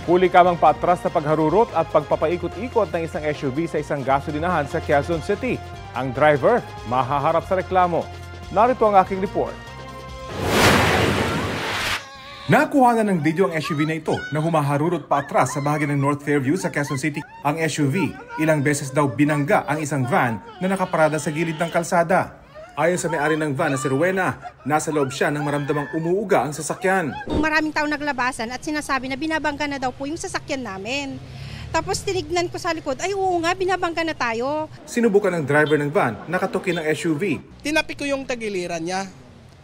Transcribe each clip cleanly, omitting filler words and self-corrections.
Huli kamang paatras na pagharurot at pagpapaikot-ikot ng isang SUV sa isang gasolinahan sa Quezon City. Ang driver mahaharap sa reklamo. Narito ang aking report. Nakuha na ng video ang SUV na ito na humaharurot paatras sa bahagi ng North Fairview sa Quezon City. Ang SUV, ilang beses daw binangga ang isang van na nakaparada sa gilid ng kalsada. Ayon sa may-ari ng van na si Rowena, nasa loob siya nang maramdamang umuuga ang sasakyan. Maraming tao naglabasan at sinasabi na binabangga na daw po yung sasakyan namin. Tapos tinignan ko sa likod, ay oo nga, binabangga na tayo. Sinubukan ng driver ng van, nakatukin ng SUV. Tinapik ko yung tagiliran niya.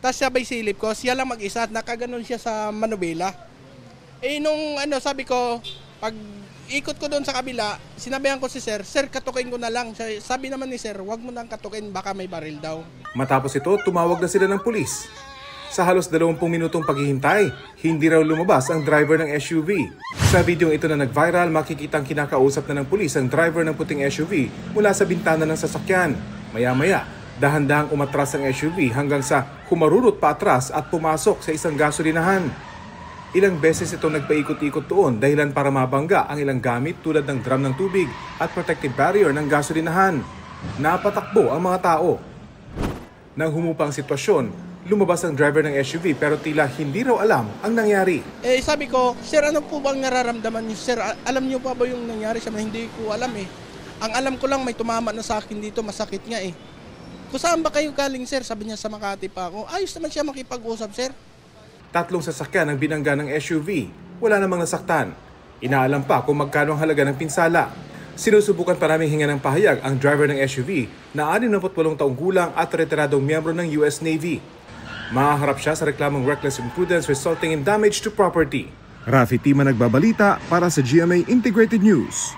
Tapos sabay silip ko, siya lang mag-isa at nakaganon siya sa manubela. Nung sabi ko, pag ikot ko doon sa kabila, sinabihan ko si Sir, katukin ko na lang. Sabi naman ni Sir, wag mo nang katukin, baka may baril daw. Matapos ito, tumawag na sila ng pulis. Sa halos 20 minutong paghihintay, hindi raw lumabas ang driver ng SUV. Sa video ito na nag-viral, makikitang kinakausap na ng pulis ang driver ng puting SUV mula sa bintana ng sasakyan. Maya-maya, dahan-dahang umatras ang SUV hanggang sa humarurot pa atras at pumasok sa isang gasolinahan. Ilang beses ito nagpaikot-ikot doon dahilan para mabangga ang ilang gamit tulad ng drum ng tubig at protective barrier ng gasolinahan. Napatakbo ang mga tao. Nang humupa ang sitwasyon, lumabas ang driver ng SUV pero tila hindi raw alam ang nangyari. Sabi ko, Sir, ano po bang nararamdaman niyo? Sir, alam niyo pa ba yung nangyari? Sabi, hindi ko alam eh. Ang alam ko lang may tumama na sa akin dito, masakit nga eh. Kung saan ba kayo galing, Sir? Sabi niya, sa Makati pa ako. Ayos naman siya makipag-usap, Sir. 3 sasakyan ang binangga ng SUV. Wala namang nasaktan. Inaalam pa kung magkano ang halaga ng pinsala. Sinusubukan pa namin hinga ng pahayag ang driver ng SUV na 68 taong gulang at retiradong miyembro ng US Navy. Mahaharap siya sa reklamong reckless imprudence resulting in damage to property. Rafi Tima nagbabalita para sa GMA Integrated News.